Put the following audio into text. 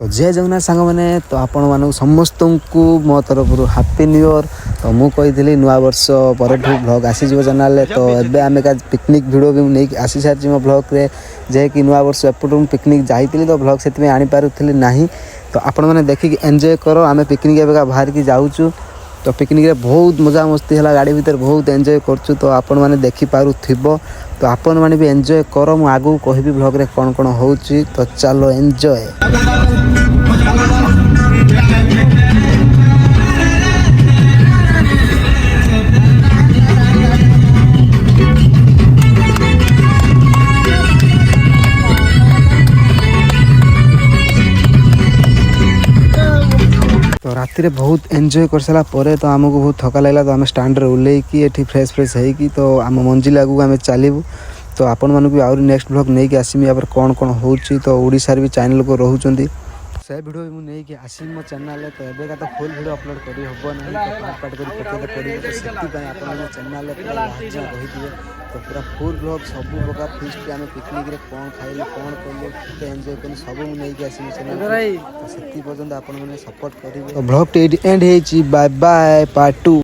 तो जय जगन्नाथ सांग मैंने तो आपण मानक समस्त को मो तरफ हैप्पी न्यू ईयर। तो मुझे कही नुआ वर्ष पर ब्लॉग आसीज चैनल। तो एबे आम पिकनिक वीडियो भी नहीं आसी सारी मो ब्लॉग रे जे कि नुआ वर्ष एपट पिकनिक जाइली तो ब्लॉग से आनीपारी ना। तो आपण मैंने देखिक एंजॉय करो। आम पिकनिक एवं बाहर की जाऊँ तो पिकनिक रे बहुत मजा मस्ती है गाड़ी भीतर बहुत एंजॉय करछु। तो आपण मैंने देखिपारुथिबो तो आपण मैंने भी एंजॉय करो। मु आगु कहबी ब्लॉग रे कौन कौन होउची। तो चलो एंजॉय। तो राति रे बहुत एंजॉय कर सारा परे तो आमको बहुत थका लगला। तो आम स्टैंड रे ओल्लेकी एठी फ्रेश फ्रेश होइकी तो आम मंजिल आगू आम चलू। तो आपण मानक भी आउरी नेक्स्ट ब्लॉग नहीं आसमी या कौन कौन होउची। तो ओडिशा भी चैनल को रहउचंदी से वीडियो भी मुझे आसमी मो चैनल। तो एबेका तो फुल वीडियो अपलोड करी हबो नहीं तो पार्ट पार्ट करी पकेते पड़िबो। तो सेति पय आपण चैनल पूरा लास्ट में रहिथिबे। तो पूरा फुल ब्लॉग सब प्रकार फीस्ट आम पिकनिक रे कौन खाइले कौन कले के एंजॉय कर सब मुझे आसमी चैनल। तो सेति पर्यंत आपण माने सपोर्ट करिवे। तो ब्लॉग एंड हेची बाय बाय पार्ट 2।